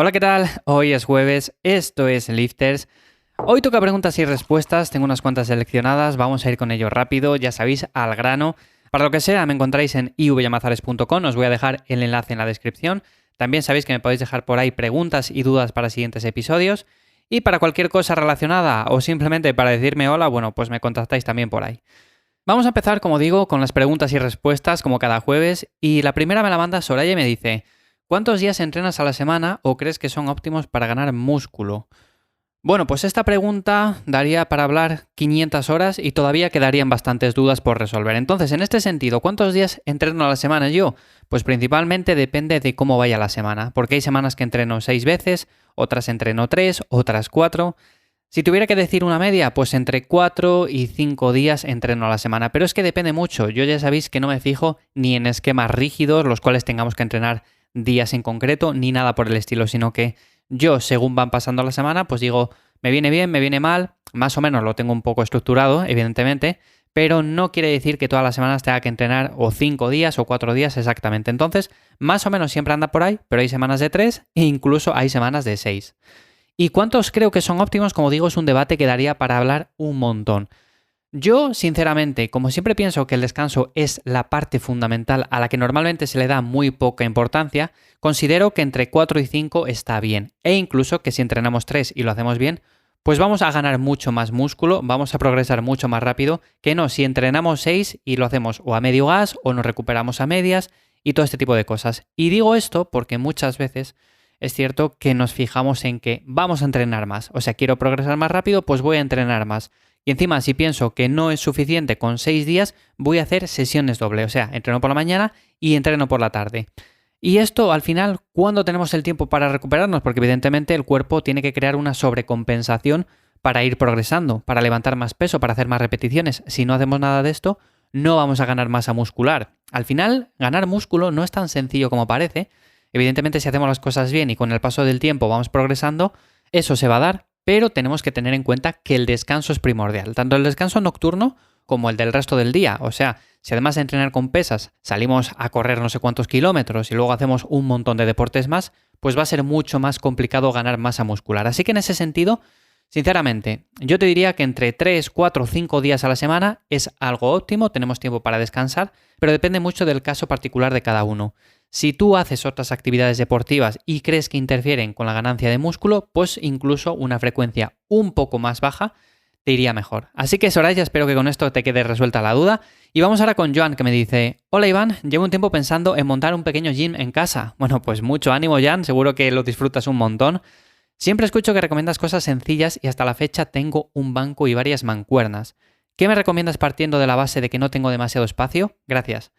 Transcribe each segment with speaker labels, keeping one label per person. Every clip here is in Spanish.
Speaker 1: Hola, ¿qué tal? Hoy es jueves, esto es Lifters. Hoy toca preguntas y respuestas, tengo unas cuantas seleccionadas, vamos a ir con ello rápido, ya sabéis, al grano. Para lo que sea, me encontráis en ivyamazares.com, os voy a dejar el enlace en la descripción. También sabéis que me podéis dejar por ahí preguntas y dudas para siguientes episodios. Y para cualquier cosa relacionada o simplemente para decirme hola, bueno, pues me contactáis también por ahí. Vamos a empezar, como digo, con las preguntas y respuestas, como cada jueves. Y la primera me la manda Soraya y me dice: ¿cuántos días entrenas a la semana o crees que son óptimos para ganar músculo? Bueno, pues esta pregunta daría para hablar 500 horas y todavía quedarían bastantes dudas por resolver. Entonces, en este sentido, ¿cuántos días entreno a la semana yo? Pues principalmente depende de cómo vaya la semana, porque hay semanas que entreno 6 veces, otras entreno 3, otras 4. Si tuviera que decir una media, pues entre 4 y 5 días entreno a la semana, pero es que depende mucho. Yo ya sabéis que no me fijo ni en esquemas rígidos, los cuales tengamos que entrenar días en concreto, ni nada por el estilo, sino que yo, según van pasando la semana, pues digo, me viene bien, me viene mal, más o menos lo tengo un poco estructurado, evidentemente, pero no quiere decir que todas las semanas tenga que entrenar o 5 días o 4 días exactamente. Entonces, más o menos siempre anda por ahí, pero hay semanas de 3 e incluso hay semanas de 6. ¿Y cuántos creo que son óptimos? Como digo, es un debate que daría para hablar un montón. Yo, sinceramente, como siempre pienso que el descanso es la parte fundamental a la que normalmente se le da muy poca importancia, considero que entre 4 y 5 está bien. E incluso que si entrenamos 3 y lo hacemos bien, pues vamos a ganar mucho más músculo, vamos a progresar mucho más rápido que no si entrenamos 6 y lo hacemos o a medio gas o nos recuperamos a medias y todo este tipo de cosas. Y digo esto porque muchas veces es cierto que nos fijamos en que vamos a entrenar más. O sea, quiero progresar más rápido, pues voy a entrenar más. Y encima, si pienso que no es suficiente con 6 días, voy a hacer sesiones doble. O sea, entreno por la mañana y entreno por la tarde. Y esto, al final, ¿cuándo tenemos el tiempo para recuperarnos? Porque evidentemente el cuerpo tiene que crear una sobrecompensación para ir progresando, para levantar más peso, para hacer más repeticiones. Si no hacemos nada de esto, no vamos a ganar masa muscular. Al final, ganar músculo no es tan sencillo como parece. Evidentemente, si hacemos las cosas bien y con el paso del tiempo vamos progresando, eso se va a dar, pero tenemos que tener en cuenta que el descanso es primordial, tanto el descanso nocturno como el del resto del día. O sea, si además de entrenar con pesas salimos a correr no sé cuántos kilómetros y luego hacemos un montón de deportes más, pues va a ser mucho más complicado ganar masa muscular. Así que en ese sentido, sinceramente, yo te diría que entre 3, 4, 5 días a la semana es algo óptimo, tenemos tiempo para descansar, pero depende mucho del caso particular de cada uno. Si tú haces otras actividades deportivas y crees que interfieren con la ganancia de músculo, pues incluso una frecuencia un poco más baja te iría mejor. Así que Soraya, espero que con esto te quede resuelta la duda. Y vamos ahora con Joan, que me dice: hola Iván, llevo un tiempo pensando en montar un pequeño gym en casa. Bueno, pues mucho ánimo, Joan, seguro que lo disfrutas un montón. Siempre escucho que recomiendas cosas sencillas y hasta la fecha tengo un banco y varias mancuernas. ¿Qué me recomiendas partiendo de la base de que no tengo demasiado espacio? Gracias.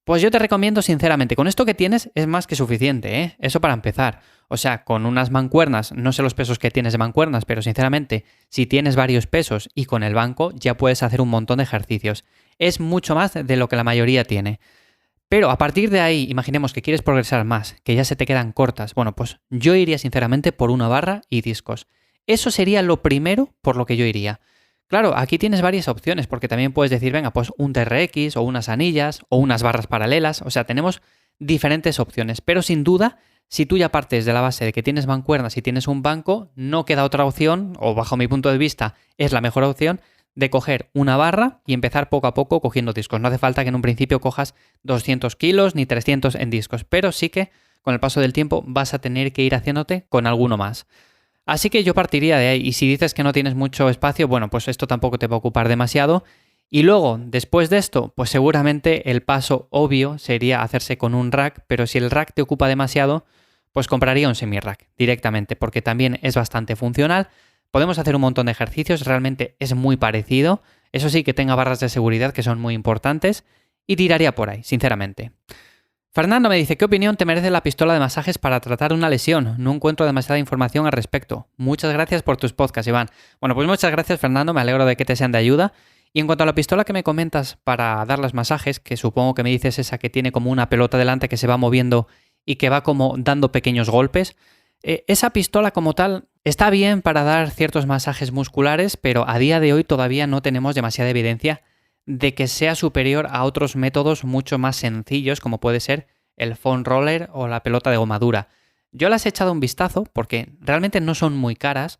Speaker 1: Pues yo te recomiendo sinceramente, con esto que tienes es más que suficiente, ¿eh? Eso para empezar. O sea, con unas mancuernas, no sé los pesos que tienes de mancuernas, pero sinceramente, si tienes varios pesos y con el banco ya puedes hacer un montón de ejercicios. Es mucho más de lo que la mayoría tiene. Pero a partir de ahí, imaginemos que quieres progresar más, que ya se te quedan cortas. Bueno, pues yo iría sinceramente por una barra y discos. Eso sería lo primero por lo que yo iría. Claro, aquí tienes varias opciones, porque también puedes decir, venga, pues un TRX o unas anillas o unas barras paralelas. O sea, tenemos diferentes opciones. Pero sin duda, si tú ya partes de la base de que tienes mancuernas y tienes un banco, no queda otra opción, o bajo mi punto de vista es la mejor opción, de coger una barra y empezar poco a poco cogiendo discos. No hace falta que en un principio cojas 200 kilos ni 300 en discos, pero sí que con el paso del tiempo vas a tener que ir haciéndote con alguno más. Así que yo partiría de ahí, y si dices que no tienes mucho espacio, bueno, pues esto tampoco te va a ocupar demasiado. Y luego, después de esto, pues seguramente el paso obvio sería hacerse con un rack, pero si el rack te ocupa demasiado, pues compraría un semi-rack directamente, porque también es bastante funcional. Podemos hacer un montón de ejercicios, realmente es muy parecido. Eso sí, que tenga barras de seguridad que son muy importantes, y tiraría por ahí, sinceramente. Fernando me dice: ¿qué opinión te merece la pistola de masajes para tratar una lesión? No encuentro demasiada información al respecto. Muchas gracias por tus podcasts, Iván. Bueno, pues muchas gracias, Fernando, me alegro de que te sean de ayuda. Y en cuanto a la pistola que me comentas para dar los masajes, que supongo que me dices esa que tiene como una pelota delante que se va moviendo y que va como dando pequeños golpes, esa pistola como tal está bien para dar ciertos masajes musculares, pero a día de hoy todavía no tenemos demasiada evidencia de que sea superior a otros métodos mucho más sencillos, como puede ser el foam roller o la pelota de goma dura. Yo las he echado un vistazo porque realmente no son muy caras.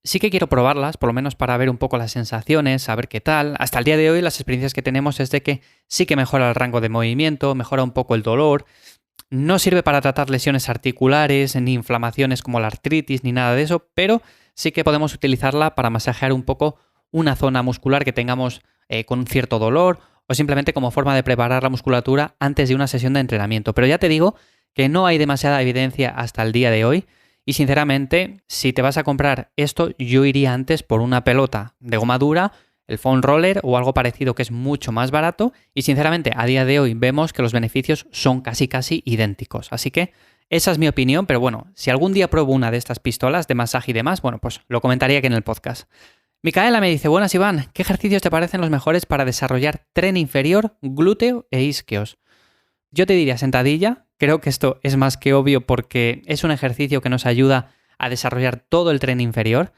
Speaker 1: Sí que quiero probarlas, por lo menos para ver un poco las sensaciones, saber qué tal. Hasta el día de hoy las experiencias que tenemos es de que sí que mejora el rango de movimiento, mejora un poco el dolor. No sirve para tratar lesiones articulares, ni inflamaciones como la artritis, ni nada de eso, pero sí que podemos utilizarla para masajear un poco una zona muscular que tengamos con un cierto dolor o simplemente como forma de preparar la musculatura antes de una sesión de entrenamiento. Pero ya te digo que no hay demasiada evidencia hasta el día de hoy. Y sinceramente, si te vas a comprar esto, yo iría antes por una pelota de goma dura, el foam roller o algo parecido que es mucho más barato. Y sinceramente, a día de hoy vemos que los beneficios son casi idénticos. Así que esa es mi opinión, pero bueno, si algún día pruebo una de estas pistolas de masaje y demás, bueno, pues lo comentaría aquí en el podcast. Micaela me dice, buenas Iván, ¿qué ejercicios te parecen los mejores para desarrollar tren inferior, glúteo e isquios? Yo te diría sentadilla. Creo que esto es más que obvio porque es un ejercicio que nos ayuda a desarrollar todo el tren inferior.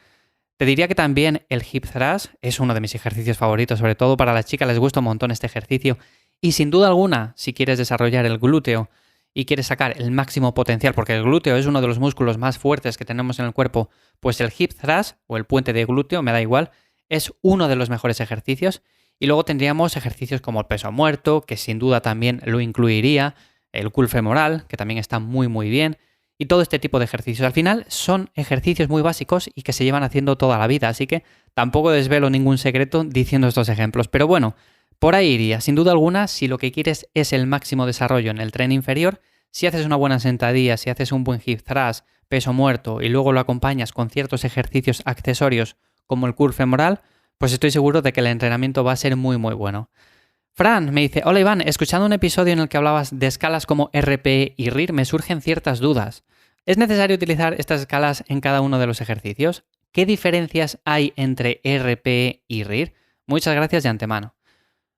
Speaker 1: Te diría que también el hip thrust es uno de mis ejercicios favoritos, sobre todo para las chicas les gusta un montón este ejercicio. Y sin duda alguna, si quieres desarrollar el glúteo y quieres sacar el máximo potencial, porque el glúteo es uno de los músculos más fuertes que tenemos en el cuerpo, pues el hip thrust o el puente de glúteo, me da igual, es uno de los mejores ejercicios. Y luego tendríamos ejercicios como el peso muerto, que sin duda también lo incluiría, el curl femoral, que también está muy bien, y todo este tipo de ejercicios. Al final son ejercicios muy básicos y que se llevan haciendo toda la vida, así que tampoco desvelo ningún secreto diciendo estos ejemplos. Pero bueno, por ahí iría. Sin duda alguna, si lo que quieres es el máximo desarrollo en el tren inferior, si haces una buena sentadilla, si haces un buen hip thrust, peso muerto y luego lo acompañas con ciertos ejercicios accesorios como el curl femoral, pues estoy seguro de que el entrenamiento va a ser muy bueno. Fran me dice, hola Iván, escuchando un episodio en el que hablabas de escalas como RPE y RIR me surgen ciertas dudas. ¿Es necesario utilizar estas escalas en cada uno de los ejercicios? ¿Qué diferencias hay entre RPE y RIR? Muchas gracias de antemano.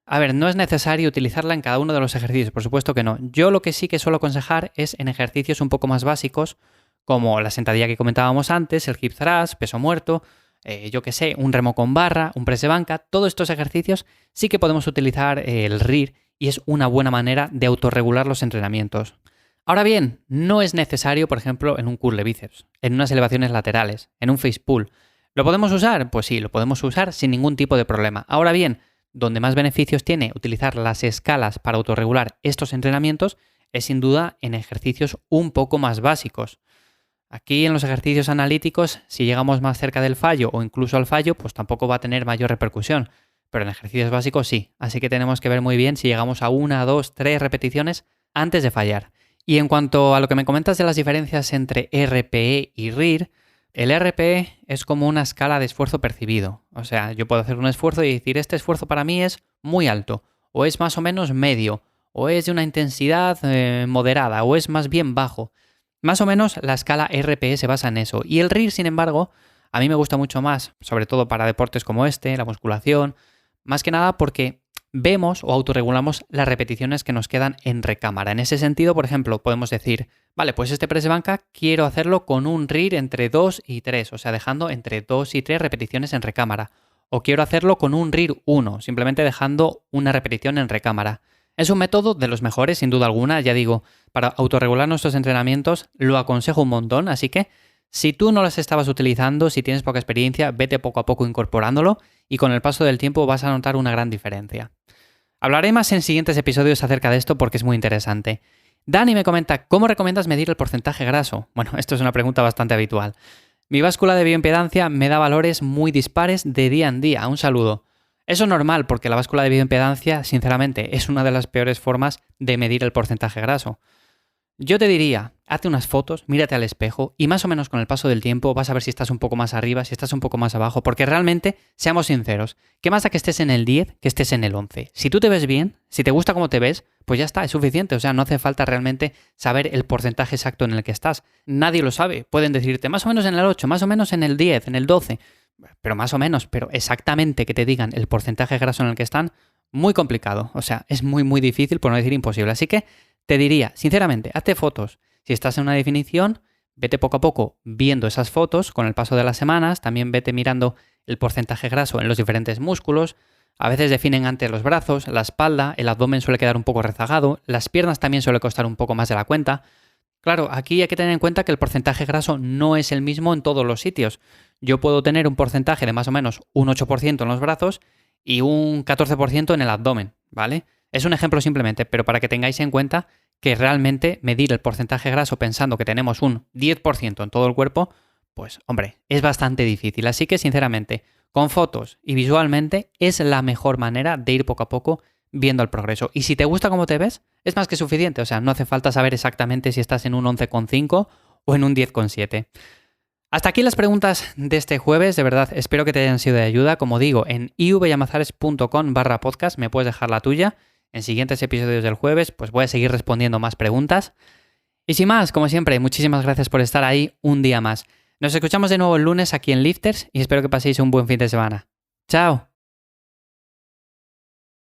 Speaker 1: A ver, no es necesario utilizarla en cada uno de los ejercicios, por supuesto que no. Yo lo que sí que suelo aconsejar es en ejercicios un poco más básicos, como la sentadilla que comentábamos antes, el hip thrust, peso muerto, yo qué sé, un remo con barra, un press de banca, todos estos ejercicios sí que podemos utilizar el RIR y es una buena manera de autorregular los entrenamientos. Ahora bien, no es necesario, por ejemplo, en un curl de bíceps, en unas elevaciones laterales, en un face pull. ¿Lo podemos usar? Pues sí, lo podemos usar sin ningún tipo de problema. Ahora bien, donde más beneficios tiene utilizar las escalas para autorregular estos entrenamientos es sin duda en ejercicios un poco más básicos. Aquí en los ejercicios analíticos, si llegamos más cerca del fallo o incluso al fallo, pues tampoco va a tener mayor repercusión. Pero en ejercicios básicos sí. Así que tenemos que ver muy bien si llegamos a 1, 2, 3 repeticiones antes de fallar. Y en cuanto a lo que me comentas de las diferencias entre RPE y RIR, el RPE es como una escala de esfuerzo percibido. O sea, yo puedo hacer un esfuerzo y decir, este esfuerzo para mí es muy alto, o es más o menos medio, o es de una intensidad moderada, o es más bien bajo. Más o menos la escala RPE se basa en eso. Y el RIR, sin embargo, a mí me gusta mucho más, sobre todo para deportes como este, la musculación, más que nada porque vemos o autorregulamos las repeticiones que nos quedan en recámara. En ese sentido, por ejemplo, podemos decir, vale, pues este press de banca quiero hacerlo con un RIR entre 2 y 3, o sea, dejando entre 2 y 3 repeticiones en recámara. O quiero hacerlo con un RIR 1, simplemente dejando una repetición en recámara. Es un método de los mejores, sin duda alguna, ya digo, para autorregular nuestros entrenamientos lo aconsejo un montón, así que si tú no las estabas utilizando, si tienes poca experiencia, vete poco a poco incorporándolo y con el paso del tiempo vas a notar una gran diferencia. Hablaré más en siguientes episodios acerca de esto porque es muy interesante. Dani me comenta, ¿cómo recomiendas medir el porcentaje graso? Bueno, esto es una pregunta bastante habitual. Mi báscula de bioimpedancia me da valores muy dispares de día en día. Un saludo. Eso es normal porque la báscula de bioimpedancia, sinceramente, es una de las peores formas de medir el porcentaje graso. Yo te diría, hazte unas fotos, mírate al espejo y más o menos con el paso del tiempo vas a ver si estás un poco más arriba, si estás un poco más abajo, porque realmente, seamos sinceros, ¿qué más da que estés en el 10 que estés en el 11? Si tú te ves bien, si te gusta cómo te ves, pues ya está, es suficiente, o sea, no hace falta realmente saber el porcentaje exacto en el que estás. Nadie lo sabe, pueden decirte más o menos en el 8, más o menos en el 10, en el 12, pero más o menos, pero exactamente que te digan el porcentaje graso en el que están, muy complicado, o sea, es muy difícil, por no decir imposible, así que te diría, sinceramente, hazte fotos. Si estás en una definición, vete poco a poco viendo esas fotos con el paso de las semanas, también vete mirando el porcentaje graso en los diferentes músculos. A veces definen antes los brazos, la espalda, el abdomen suele quedar un poco rezagado, las piernas también suele costar un poco más de la cuenta. Claro, aquí hay que tener en cuenta que el porcentaje graso no es el mismo en todos los sitios. Yo puedo tener un porcentaje de más o menos un 8% en los brazos y un 14% en el abdomen, ¿vale? Es un ejemplo simplemente, pero para que tengáis en cuenta que realmente medir el porcentaje graso pensando que tenemos un 10% en todo el cuerpo, pues hombre, es bastante difícil. Así que sinceramente, con fotos y visualmente es la mejor manera de ir poco a poco viendo el progreso. Y si te gusta cómo te ves, es más que suficiente. O sea, no hace falta saber exactamente si estás en un 11,5 o en un 10,7. Hasta aquí las preguntas de este jueves. De verdad, espero que te hayan sido de ayuda. Como digo, en ivyamazares.com/podcast me puedes dejar la tuya. En siguientes episodios del jueves, pues voy a seguir respondiendo más preguntas. Y sin más, como siempre, muchísimas gracias por estar ahí un día más. Nos escuchamos de nuevo el lunes aquí en Lifters y espero que paséis un buen fin de semana. ¡Chao!